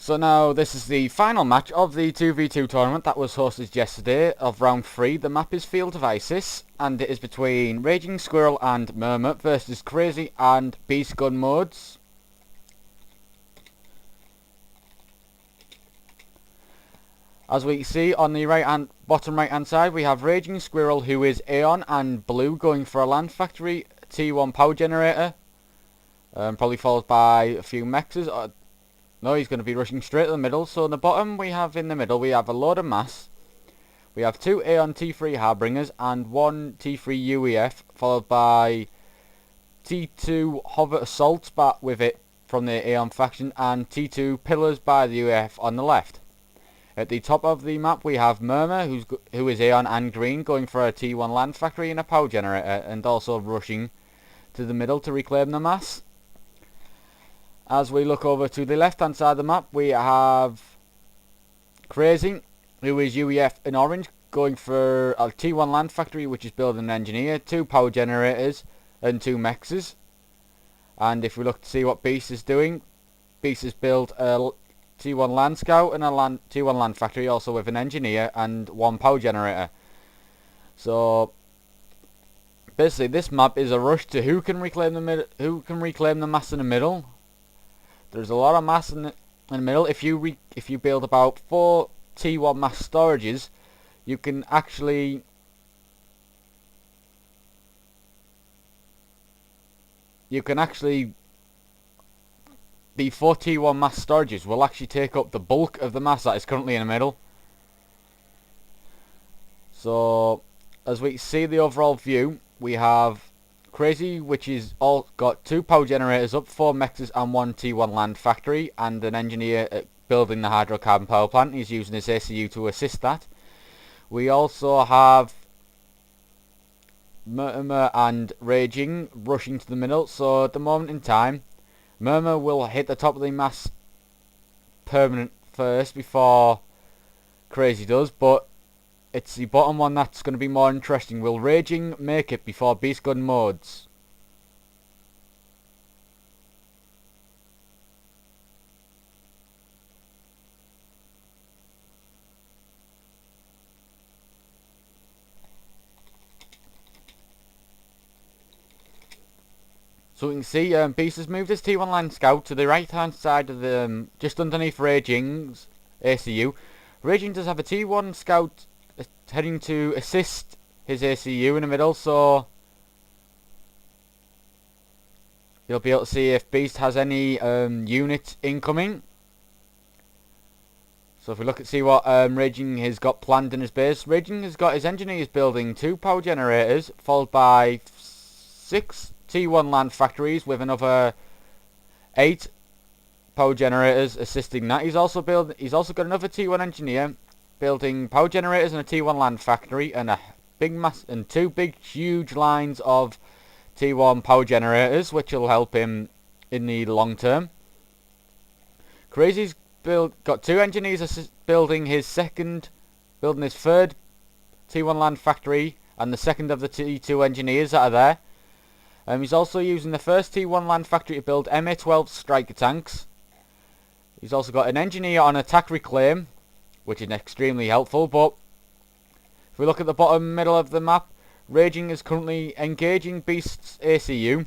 So now this is the final match of the 2v2 tournament that was hosted yesterday of round 3. The map is Field of Isis and it is between Raging Squirrel and Miramir versus CxZy and BeastmodeGuns. As we see on the bottom right hand side, we have Raging Squirrel, who is Aeon and Blue, going for a land factory T1 power generator, probably followed by a few mexes. No, he's going to be rushing straight to the middle. So in the bottom we have a load of mass. We have 2 Aeon T3 Harbingers and 1 T3 UEF, followed by T2 Hover Assaults back with it from the Aeon faction, and T2 Pillars by the UEF on the left. At the top of the map we have Miramir, who is Aeon and Green, going for a T1 land factory and a power generator, and also rushing to the middle to reclaim the mass. As we look over to the left hand side of the map, we have CxZy, who is UEF in orange, going for a T1 land factory, which is building an engineer, 2 power generators and 2 mexes. And if we look to see what Beast is doing, Beast has built a T1 land scout and a T1 land factory, also with an engineer and 1 power generator. So basically this map is a rush to who can reclaim the mass in the middle. There's a lot of mass in the middle. If you build about 4 T1 mass storages, you can actually the 4 T1 mass storages will actually take up the bulk of the mass that is currently in the middle. So as we see the overall view, we have CxZy, which is all got 2 power generators up, 4 mexes and 1 T1 land factory, and an engineer building the hydrocarbon power plant. He's using his ACU to assist that. We also have Miramir and Raging rushing to the middle. So at the moment in time, Miramir will hit the top of the mass permanent first before CxZy does, but it's the bottom one that's going to be more interesting. Will Raging make it before BeastmodeGuns? So we can see Beast has moved his T1 land scout to the right hand side of the just underneath Raging's ACU. Raging does have a T1 scout heading to assist his ACU in the middle, so you'll be able to see if Beast has any unit incoming. So if we look at see what Raging has got planned in his base, Raging has got his engineers building 2 power generators, followed by 6 T1 land factories with another 8 power generators assisting that. He's also got another T1 engineer building power generators and a T1 land factory, and a big mass and 2 big huge lines of T1 power generators, which will help him in the long term. CxZy's got 2 engineers building his third T1 land factory and the second of the T2 engineers that are there. He's also using the first T1 land factory to build MA12 striker tanks. He's also got an engineer on attack reclaim, which is extremely helpful. But if we look at the bottom middle of the map, Raging is currently engaging Beast's ACU.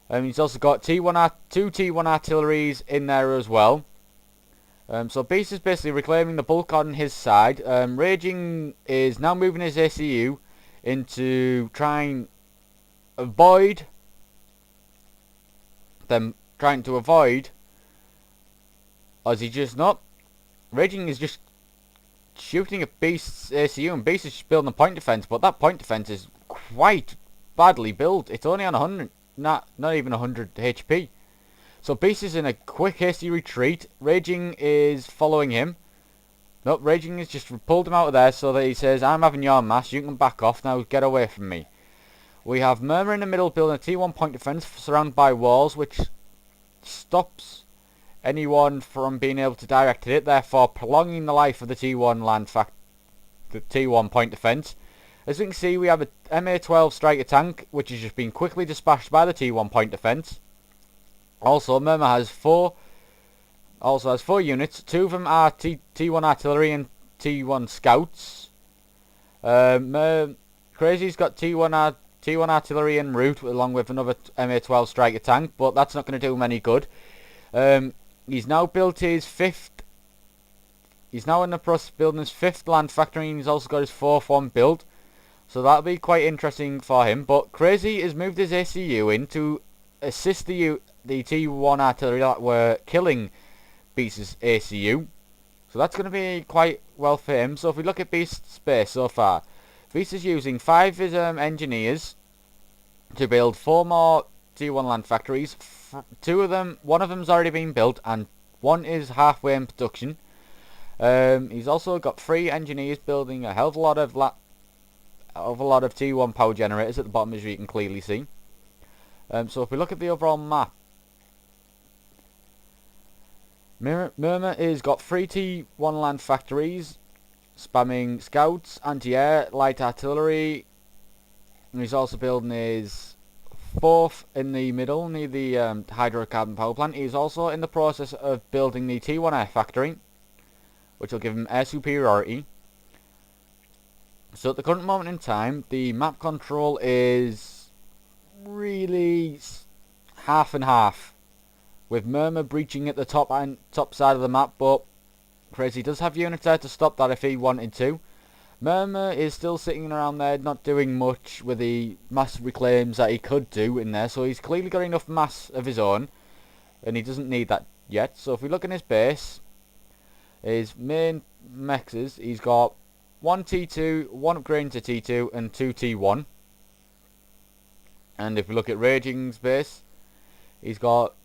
He's also got 2 T1 artilleries in there as well. So Beast is basically reclaiming the bulk on his side. Raging is now moving his ACU into trying to avoid as he just not. Raging is just shooting at Beast's ACU, and Beast is just building a point defense, but that point defense is quite badly built. It's only on 100, not even 100 HP. So Beast is in a quick hasty retreat. Raging is following him. Nope, Raging has just pulled him out of there so that he says, I'm having your mass, you can back off, now get away from me. We have Miramir in the middle building a T1 point defense surrounded by walls, which stops anyone from being able to direct it, therefore prolonging the life of the T1 point defense. As we can see, we have a MA12 striker tank, which has just been quickly dispatched by the T1 point defense. Also, Miramir has 4 also has 4 units. 2 of them are T1 artillery and T1 scouts. CxZy's got T1 artillery en route along with another MA12 striker tank, but that's not going to do him any good. He's now built his 5th. He's now in the process of building his 5th land factory, and he's also got his 4th one built. So that'll be quite interesting for him. But CxZy has moved his ACU in to assist the T1 artillery that were killing Beast's ACU. So that's going to be quite well for him. So if we look at Beast's base so far, Beast is using 5 of his engineers to build 4 more T1 land factories. 2 of them, one of them's already been built, and 1 is halfway in production. He's also got 3 engineers building a hell of a lot of T1 power generators at the bottom, as you can clearly see. So if we look at the overall map, Miramir has got 3 T1 land factories, spamming scouts, anti-air, light artillery, and he's also building his 4th in the middle near the hydrocarbon power plant. He's also in the process of building the T1 air factory, which will give him air superiority. So at the current moment in time, the map control is really half and half, with Miramir breaching at the top side of the map, but CxZy does have units there to stop that if he wanted to. Miramir is still sitting around there, not doing much with the mass reclaims that he could do in there, so he's clearly got enough mass of his own, and he doesn't need that yet. So if we look in his base, his main mexes, he's got 1 T2, 1 upgrading to T2, and 2 T1. And if we look at Raging's base, he's got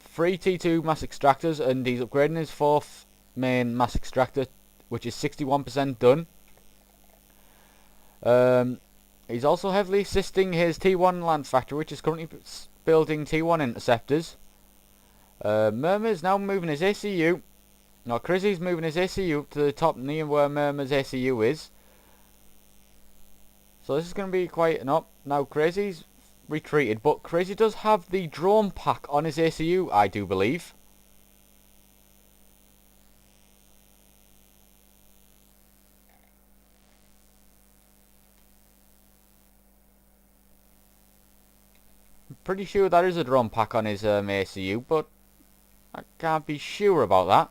3 T2 mass extractors, and he's upgrading his 4th main mass extractor, which is 61% done. He's also heavily assisting his T1 land factory, which is currently building T1 interceptors. Miramir's now moving his ACU. Now CxZy's moving his ACU up to the top near where Miramir's ACU is. So this is going to be quite an up. Now CxZy's retreated, but CxZy does have the drone pack on his ACU, I do believe. I'm pretty sure there is a drone pack on his ACU, but I can't be sure about that.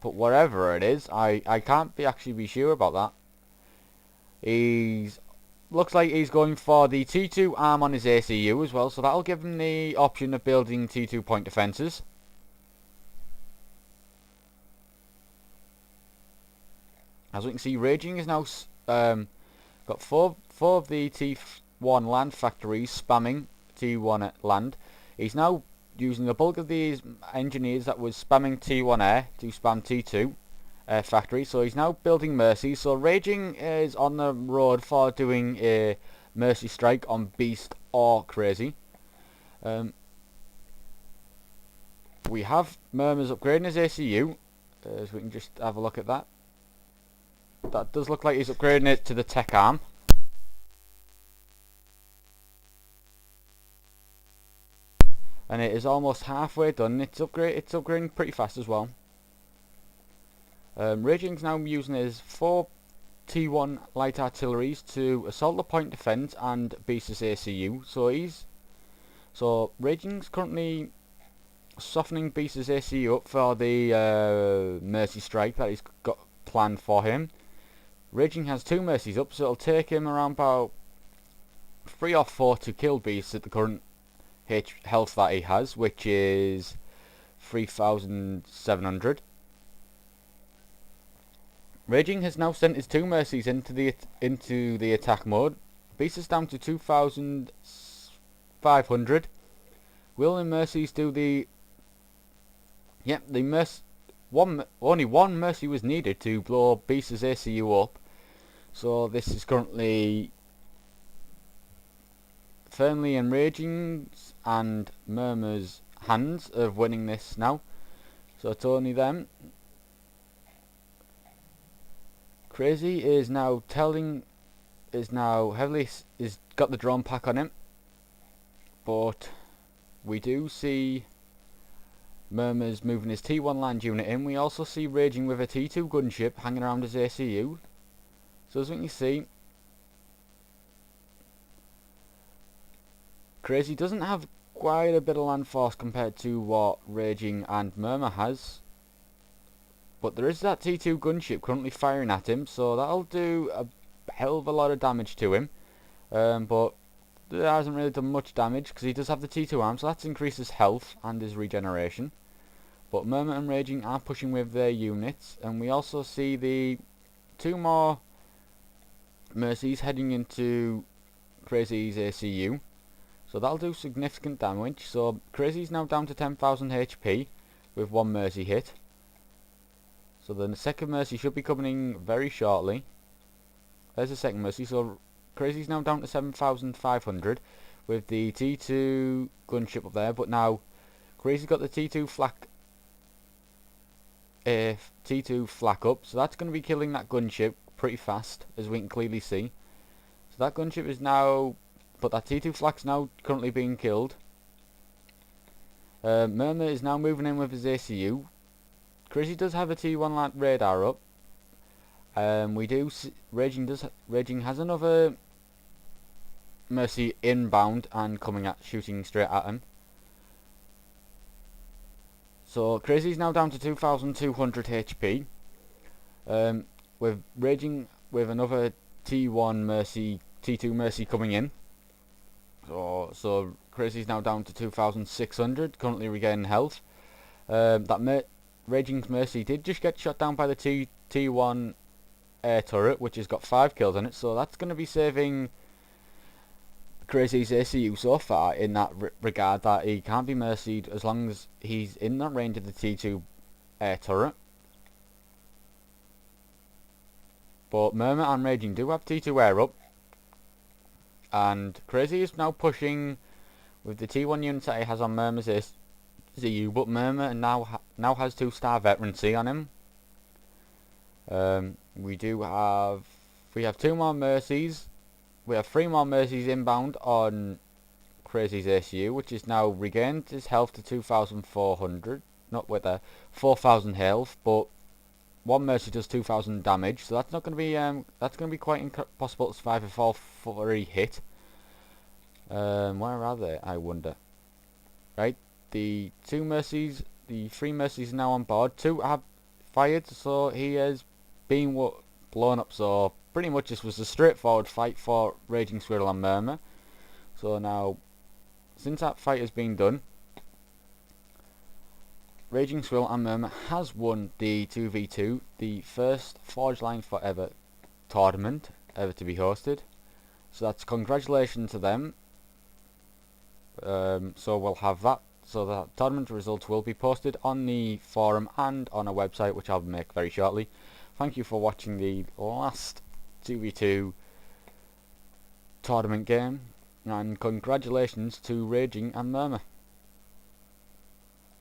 But whatever it is, I can't actually be sure about that. Looks like he's going for the T2 arm on his ACU as well, so that'll give him the option of building T2 point defences. As we can see, Raging is now got 4 of the T1 land factories spamming T1 at land. He's now using the bulk of these engineers that was spamming T1 air to spam T2 air factory. So he's now building Mercy. So Raging is on the road for doing a Mercy strike on Beast or CxZy. We have Murmurs upgrading his ACU, so we can just have a look at that. That does look like he's upgrading it to the tech arm. And it is almost halfway done. It's upgrading pretty fast as well. Raging's now using his 4 T1 light artilleries to assault the point defence and Beast's ACU. So Raging's currently softening Beast's ACU up for the Mercy strike that he's got planned for him. Raging has 2 Mercies up, so it'll take him around about 3 or 4 to kill Beast at the current health that he has, which is 3,700. Raging has now sent his 2 Mercies into the attack mode. Beast is down to 2,500. Will the Mercies do the... Yep, only 1 Mercy was needed to blow Beast's ACU up. So this is currently firmly in Raging's and Murmur's hands of winning this now. So it's only them. CxZy is now got the drone pack on him, but we do see Murmir's moving his T1 land unit in. We also see Raging with a T2 gunship hanging around his ACU. So as we can see, CxZy doesn't have quite a bit of land force compared to what Raging and Miramir has. But there is that T2 gunship currently firing at him, so that'll do a hell of a lot of damage to him. But it hasn't really done much damage because he does have the T2 arm, so that's increased his health and his regeneration. But Miramir and Raging are pushing with their units, and we also see the 2 more Mercies heading into CxZy's ACU. So that'll do significant damage. So CxZy's now down to 10,000 HP with 1 Mercy hit. So the second Mercy should be coming very shortly. There's the second Mercy. So CxZy's now down to 7,500 with the T2 gunship up there. But now CxZy's got the T2 flak up. So that's going to be killing that gunship pretty fast, as we can clearly see. So that gunship is now... But that T2 flak's now currently being killed. Miramir is now moving in with his ACU. CxZy does have a T1 radar up. We do see Raging has another Mercy inbound and shooting straight at him. So CxZy's now down to 2,200 HP. With Raging with another T2 Mercy coming in. So CxZy's now down to 2,600, currently regaining health. Raging's Mercy did just get shot down by the T1 air turret, which has got 5 kills on it, so that's going to be saving CxZy's ACU so far in that regard, that he can't be mercied as long as he's in that range of the T2 air turret. But Miramir and Raging do have T2 air up. And CxZy is now pushing with the T1 units that he has on Murmir's ACU, but Miramir now has 2-star veterancy on him. We have 2 more Mercies. We have 3 more Mercies inbound on CxZy's ACU, which is now regained his health to 2,400. Not with 4,000 health, but 1 Mercy does 2,000 damage, so that's not going to be quite impossible to survive a 4-3 hit. Where are they, I wonder? Right, the 3 Mercies are now on board. 2 have fired, so he has been blown up. So pretty much this was a straightforward fight for Raging Squirrel and Miramir. So now, since that fight has been done, Raging Squirrel and Miramir has won the 2v2, the first Forge Line Forever tournament ever to be hosted. So that's congratulations to them. So we'll have that. So the tournament results will be posted on the forum and on a website, which I'll make very shortly. Thank you for watching the last 2v2 tournament game, and congratulations to Raging and Miramir.